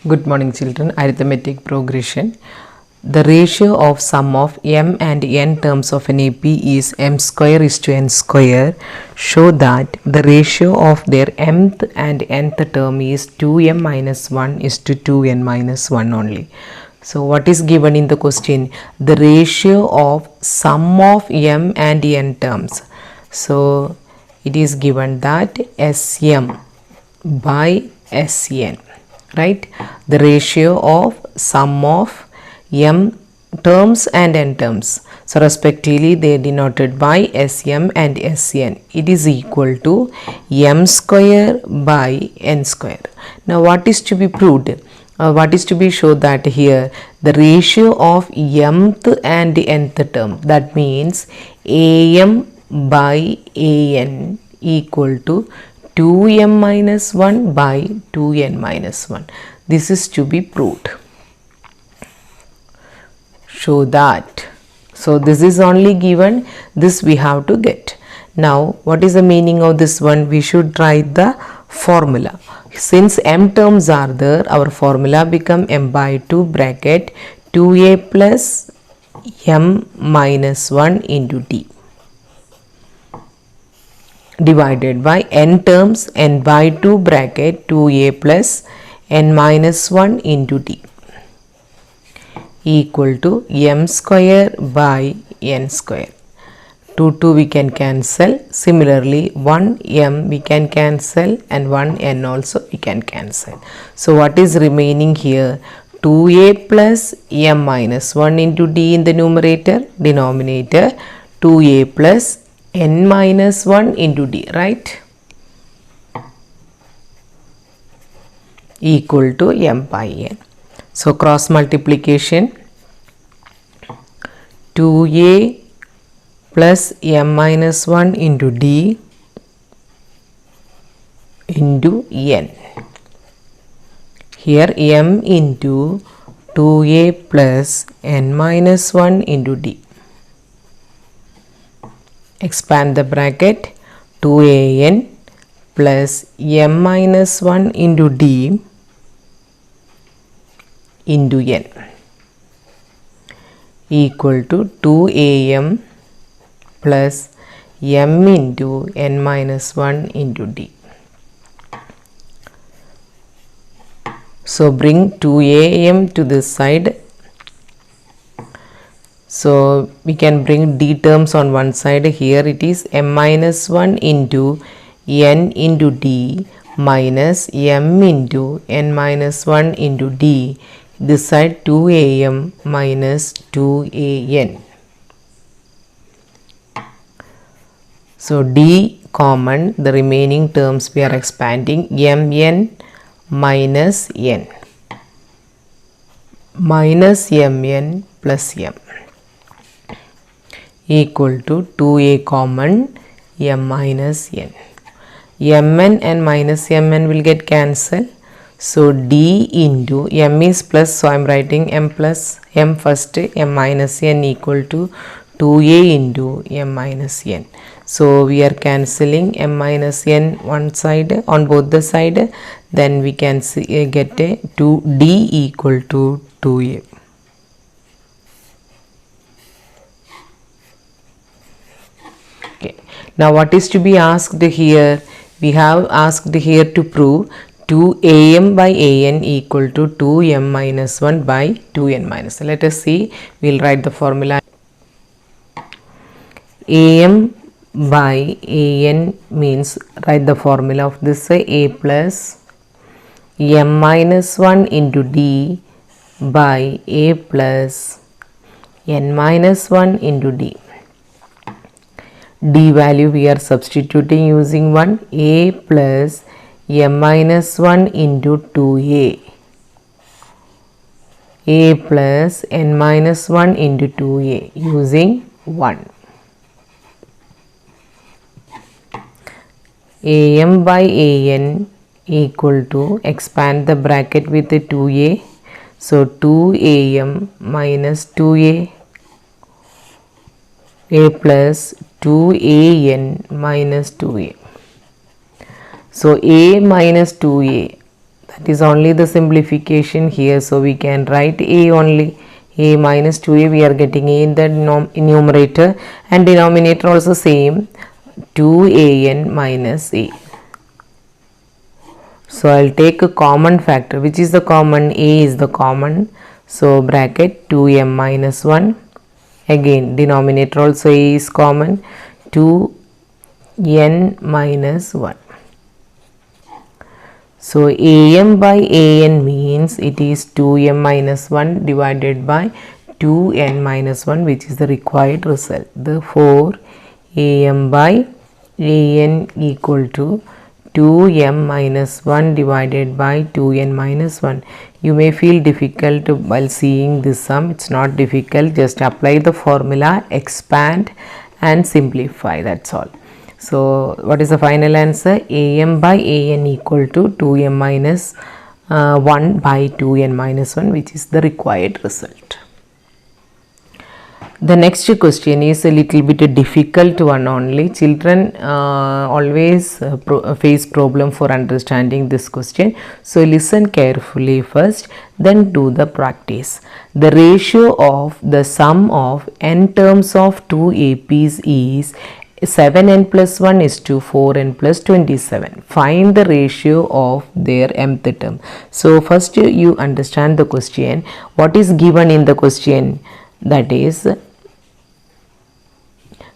Good morning children. Arithmetic progression. The ratio of sum of m and n terms of an AP is m square is to n square. Show that the ratio of their mth and nth term is 2m minus 1 is to 2n minus 1 only. So what is given in the question? The ratio of sum of m and n terms. So it is given that Sm by Sn, right? The ratio of sum of m terms and n terms, so respectively they are denoted by Sm and Sn. It is equal to m square by n square. Now what is to be proved? What is to be shown that here the ratio of mth and nth term, that means am by an equal to 2m minus 1 by 2n minus 1. This is to be proved. Show that. So this is only given, this we have to get. Now what is the meaning of this one? We should write the formula. Since m terms are there, our formula become m by 2 bracket 2a plus m minus 1 into d divided by n terms n by 2 bracket 2a plus n minus 1 into d equal to m square by n square. 2 we can cancel. Similarly 1 m we can cancel and 1 n also we can cancel. So what is remaining here? 2a plus m minus 1 into d in the numerator, denominator 2a plus n minus 1 into d, right? Equal to m by n. So cross multiplication, 2a plus m minus 1 into d into n. Here m into 2a plus n minus 1 into d. Expand the bracket, 2an plus m minus 1 into d into n equal to 2am plus m into n minus 1 into d. So bring 2am to this side. So we can bring d terms on one side. Here it is m minus 1 into n into d minus m into n minus 1 into d. This side 2am minus 2an. So d common, the remaining terms we are expanding, mn minus n minus mn plus m equal to 2a common, m minus n. mn and minus mn will get cancelled. So d into m is plus, so I am writing m plus m first, m minus n equal to 2a into m minus n. So we are cancelling m minus n one side on both the side, then we can get a 2d equal to 2a. Okay. Now what is to be asked here? We have asked here to prove 2am by an equal to 2m minus 1 by 2n minus. Let us see. We will write the formula. Am by an means, write the formula of this, a plus m minus 1 into d by a plus n minus 1 into d. D value we are substituting using 1, a plus m minus 1 into 2a, a plus n minus 1 into 2a using 1. Am by an equal to, expand the bracket with the 2a, so 2am minus 2a, a plus 2an minus 2a. So a minus 2a, that is only the simplification here, so we can write a only. A minus 2a, we are getting a in the numerator, and denominator also same, 2an minus a. So I'll take a common factor. Which is the common? A is the common, so bracket 2m minus 1. Again denominator also a is common, 2n minus 1. So am by an means it is 2m minus 1 divided by 2n minus 1, which is the required result. Therefore am by an equal to 2m minus 1 divided by 2n minus 1. You may feel difficult while seeing this sum. It's not difficult, just apply the formula, expand and simplify, that's all. So what is the final answer? am by an equal to 2m minus 1 by 2n minus 1, which is the required result. The next question is a little bit a difficult one only. Children always face problem for understanding this question. So listen carefully first, then do the practice. The ratio of the sum of n terms of two APs is 7n plus 1 is to 4n plus 27. Find the ratio of their mth term. So first you understand the question. What is given in the question? That is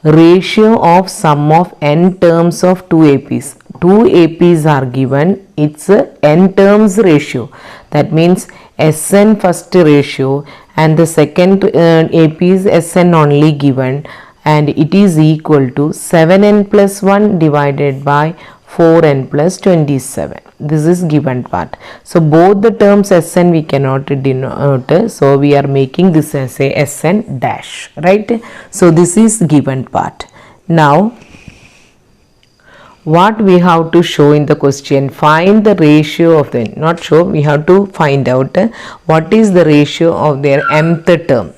ratio of sum of n terms of two APs. Two APs are given, it's a n terms ratio. That means Sn first ratio and the second AP is Sn only given, and it is equal to 7n plus 1 divided by 4n plus 27. This is given part. So both the terms Sn we cannot denote, so we are making this as a Sn dash, right? So this is given part. Now what we have to show in the question? Find the ratio of the, not show, we have to find out what is the ratio of their mth term.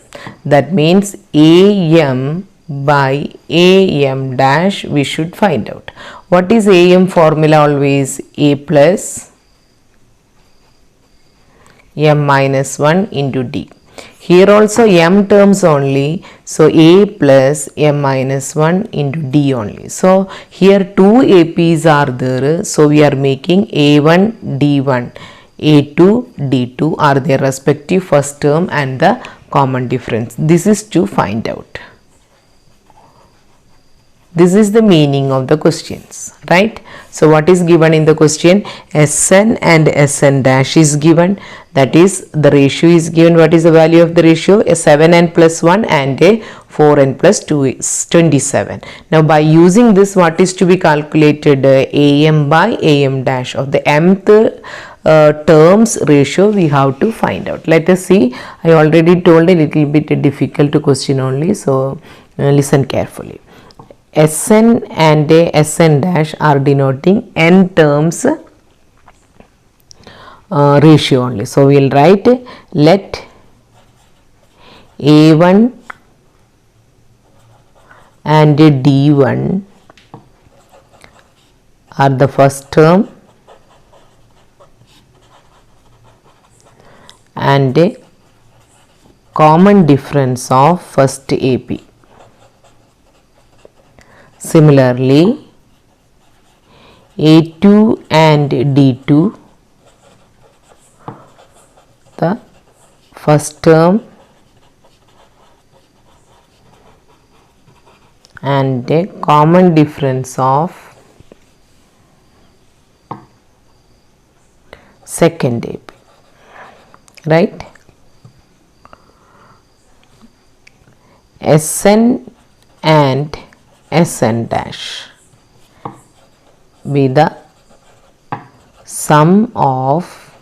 That means am by am dash we should find out. What is am formula? Always a plus m minus 1 into d. Here also m terms only, so a plus m minus 1 into d only. So here two APs are there, so we are making a1 d1, a2 d2 are their respective first term and the common difference. This is to find out. This is the meaning of the questions, right? So what is given in the question? Sn and Sn dash is given, that is the ratio is given. What is the value of the ratio? A 7n plus 1 and a 4n plus 2 is 27. Now by using this, what is to be calculated? Am by am dash of the mth terms ratio we have to find out. Let us see. I already told a little bit difficult question only, so listen carefully. Sn and a Sn dash are denoting n terms ratio only. So we will write let a1 and a d1 are the first term and a common difference of first AP. Similarly, A2 and D2, the first term and a common difference of second AP, right? Sn and Sn dash be the sum of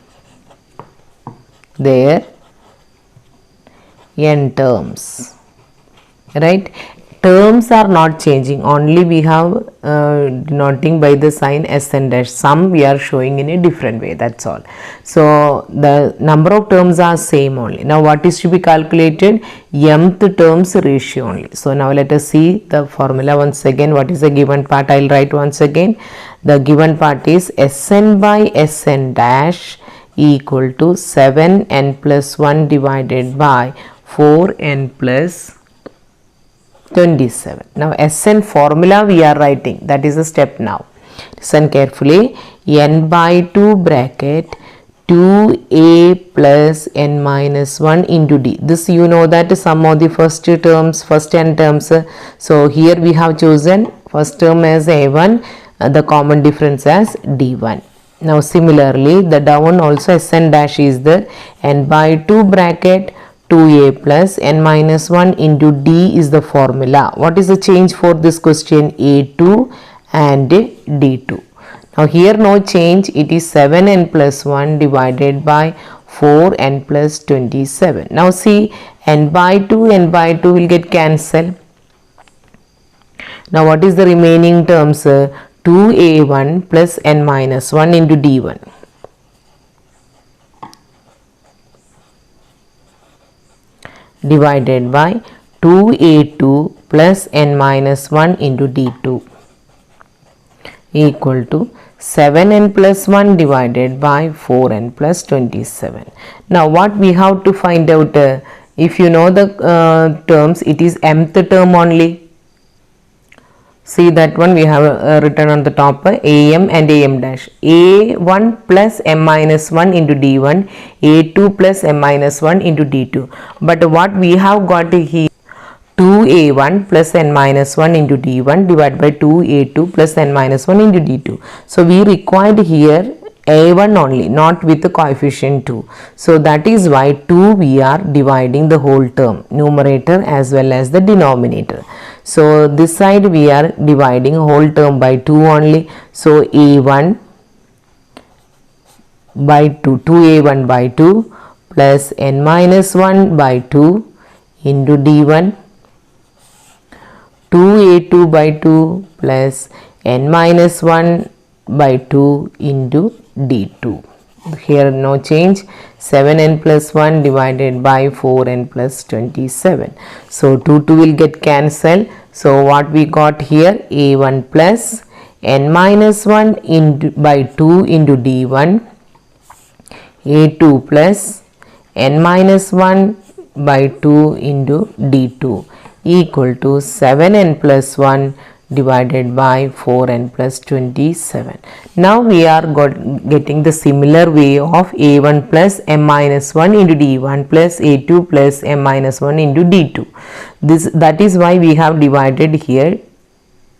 their n terms, right? Terms are not changing, only we have denoting by the sign Sn dash. Sum we are showing in a different way, that's all. So the number of terms are same only. Now what is to be calculated? Mth terms ratio only. So now let us see the formula once again. What is the given part? I will write once again. The given part is Sn by Sn dash equal to 7n plus 1 divided by 4n plus 27. Now Sn formula we are writing, that is the step now. Listen carefully. N by 2 bracket 2a plus n minus 1 into d. This you know that sum of the first terms, first n terms. So here we have chosen first term as a1, the common difference as d1. Now similarly the down also Sn dash is the n by 2 bracket 2a plus n minus 1 into d is the formula. What is the change for this question? a2 and d2. Now here no change, it is 7n plus 1 divided by 4n plus 27. Now see, n by 2 will get cancelled. Now what is the remaining terms? 2a1 plus n minus 1 into d1. Divided by 2a2 plus n minus 1 into d2 equal to 7n plus 1 divided by 4n plus 27. Now what we have to find out, if you know the terms, it is mth term only. See that one we have written on the top, am and am dash. a1 plus m minus 1 into d1, a2 plus m minus 1 into d2. But what we have got here, 2a1 plus n minus 1 into d1 divided by 2a2 plus n minus 1 into d2. So we required here a1 only, not with the coefficient 2. So that is why 2 we are dividing the whole term, numerator as well as the denominator. So this side we are dividing whole term by 2 only. So a1 by 2, 2a1 by 2 plus n minus 1 by 2 into d1, 2a2 by 2 plus n minus 1 by 2 into d2. Here no change, 7n plus 1 divided by 4n plus 27. So 2 will get cancelled. So what we got here, a1 plus n minus 1 into by 2 into d1, a2 plus n minus 1 by 2 into d2 equal to 7n plus 1 divided by 4n plus 27. Now we are getting the similar way of a1 plus m minus 1 into d1 plus a2 plus m minus 1 into d2. That is why we have divided here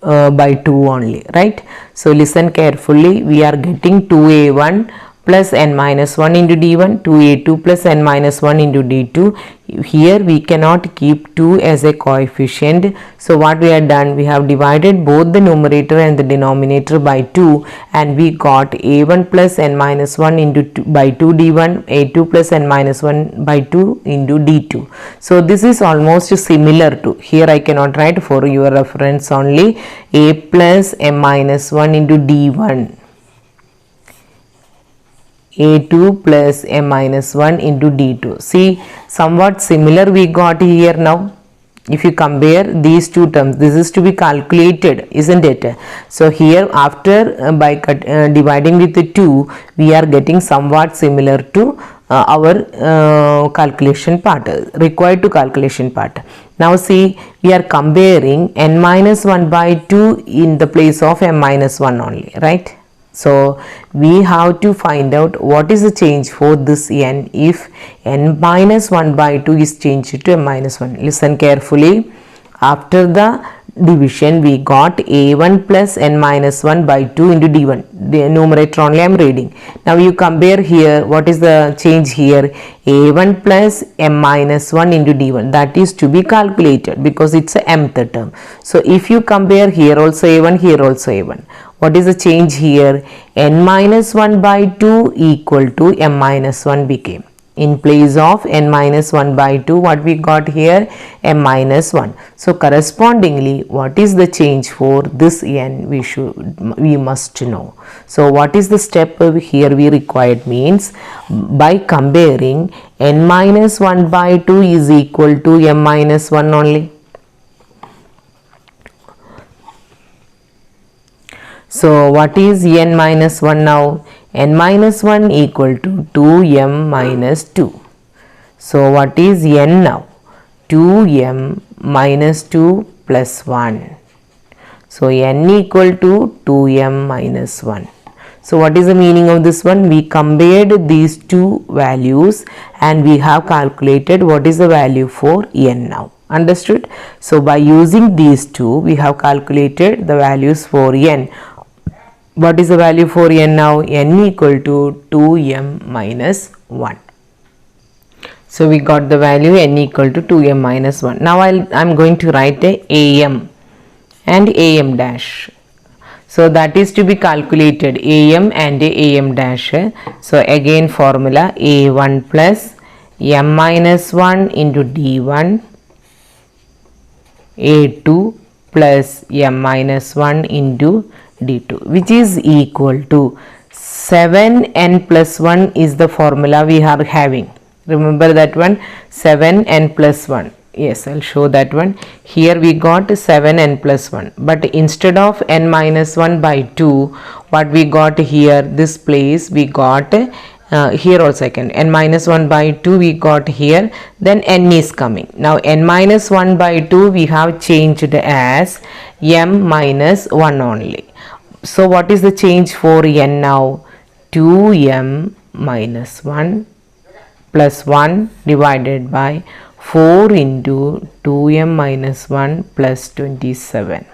by 2 only, right? So listen carefully, we are getting 2a1 plus n minus 1 into d1, 2a2 plus n minus 1 into d2. Here we cannot keep 2 as a coefficient. So what we have done, we have divided both the numerator and the denominator by 2, and we got a1 plus n minus 1 into 2 by 2 d1, a2 plus n minus 1 by 2 into d2. So this is almost similar to, here I cannot write, for your reference only, a plus m minus 1 into d1, a2 plus m minus 1 into d2. See, somewhat similar we got here now. If you compare these two terms, this is to be calculated, isn't it? So here after by dividing with the 2, we are getting somewhat similar to our calculation part, required to calculation part. Now see, we are comparing n minus 1 by 2 in the place of m minus 1 only, right? So we have to find out what is the change for this n if n minus 1 by 2 is changed to m minus 1. Listen carefully. After the division, we got a1 plus n minus 1 by 2 into d1. The numerator only I am reading. Now you compare here, what is the change here? a1 plus m minus 1 into d1. That is to be calculated because it's a mth term. So if you compare here also a1, here also a1. What is the change here? N minus 1 by 2 equal to m minus 1 became. In place of n minus 1 by 2, what we got here? M minus 1. So correspondingly, what is the change for this n? We must know. So what is the step here we required means, by comparing n minus 1 by 2 is equal to m minus 1 only. So what is n minus 1 now? N minus 1 equal to 2m minus 2. So what is n now? 2m minus 2 plus 1. So n equal to 2m minus 1. So what is the meaning of this one? We compared these two values and we have calculated what is the value for n now. Understood? So by using these two we have calculated the values for n. What is the value for n now? N equal to 2m minus 1. So we got the value n equal to 2m minus 1. Now I'm going to write a am and am dash. So that is to be calculated am and am dash. So again formula a1 plus m minus 1 into d1, a2 plus m minus 1 into d2, which is equal to 7n plus 1 is the formula we are having. Remember that one, 7n plus 1. Yes, I'll show that one. Here we got 7n plus 1, but instead of n minus 1 by 2, what we got here, this place we got here also second n minus 1 by 2 we got here, then n is coming. Now n minus 1 by 2 we have changed as m minus 1 only. So what is the change for n now? 2m minus 1 plus 1 divided by 4 into 2m minus 1 plus 27.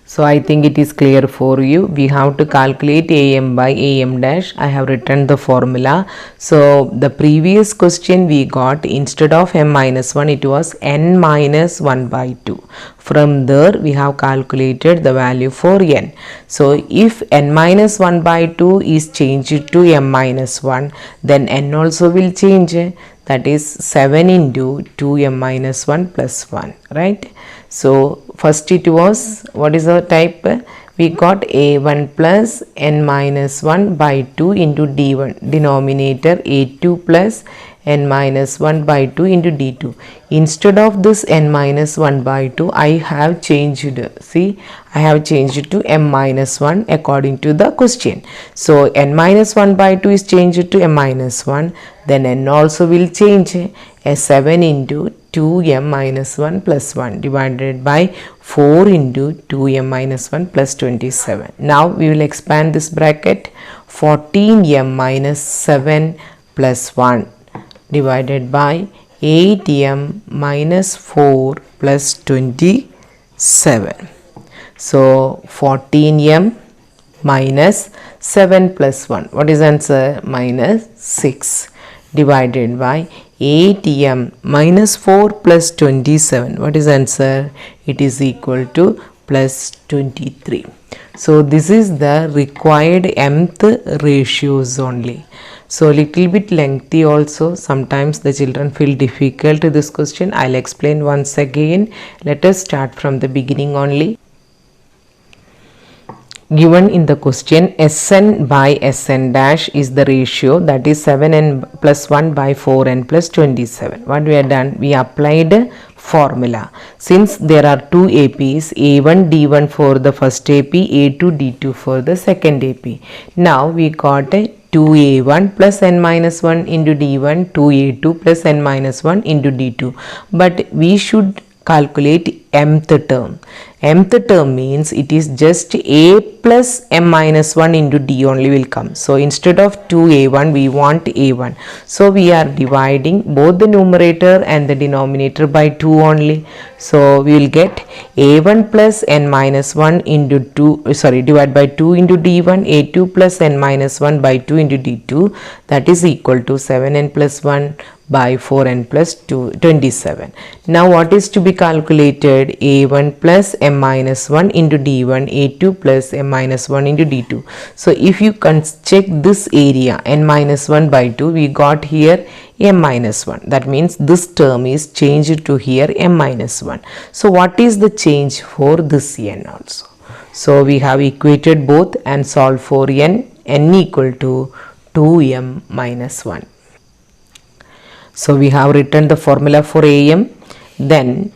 So I think it is clear for you. We have to calculate am by am dash. I have written the formula. So the previous question we got, instead of m minus 1 it was n minus 1 by 2. From there we have calculated the value for n. So if n minus 1 by 2 is changed to m minus 1, then n also will change. That is 7 into 2m minus 1 plus 1, right? So first it was, what is our type? We got a1 plus n minus 1 by 2 into d1, denominator a2 plus n minus 1 by 2 into d2. Instead of this n minus 1 by 2, I have changed, see, I have changed to m minus 1 according to the question. So n minus 1 by 2 is changed to m minus 1, then n also will change as 7 into 2m minus 1 plus 1 divided by 4 into 2m minus 1 plus 27. Now we will expand this bracket, 14m minus 7 plus 1 divided by 8m minus 4 plus 27. So 14m minus 7 plus 1. What is answer? Minus 6 divided by 8m minus 4 plus 27. What is answer? It is equal to plus 23. So this is the required mth ratios only. So little bit lengthy also. Sometimes the children feel difficult this question. I'll explain once again. Let us start from the beginning only. Given in the question, Sn by Sn dash is the ratio, that is 7n plus 1 by 4n plus 27. What we have done? We applied formula. Since there are two APs, A1 D1 for the first AP, A2 D2 for the second AP. Now we got a 2a1 plus n minus 1 into d1, 2a2 plus n minus 1 into d2. But we should calculate mth term. Mth term means it is just a plus m minus 1 into d only will come. So instead of 2a1 we want a1. So we are dividing both the numerator and the denominator by 2 only. So we will get a1 plus n minus 1 into 2, divided by 2 into d1, a2 plus n minus 1 by 2 into d2, that is equal to 7n plus 1 by 4n plus 27. Now what is to be calculated? A1 plus m minus 1 into d1, a2 plus m minus 1 into d2. So if you check this area n minus 1 by 2, we got here m minus 1. That means this term is changed to here m minus 1. So what is the change for this n also? So we have equated both and solved for n equal to 2m minus 1. So we have written the formula for am. Then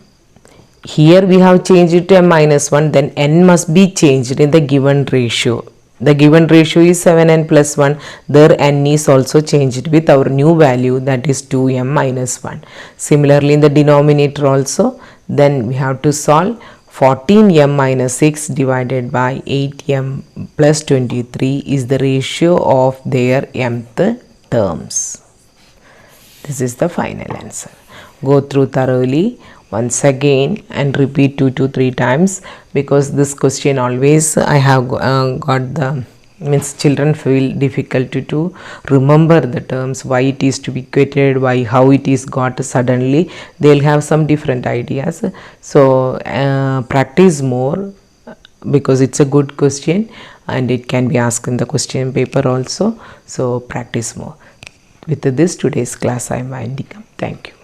here we have changed it to m minus 1, then n must be changed in the given ratio. The given ratio is 7n plus 1, there n is also changed with our new value, that is 2m minus 1. Similarly in the denominator also, then we have to solve 14m minus 6 divided by 8m plus 23 is the ratio of their mth terms. This is the final answer. Go through thoroughly once again and repeat 2 to 3 times, because this question always I have got the means children feel difficult to remember the terms, why it is to be equated, why how it is got suddenly, they'll have some different ideas. So practice more, because it's a good question and it can be asked in the question paper also. So practice more. With this, today's class I am winding up. Thank you.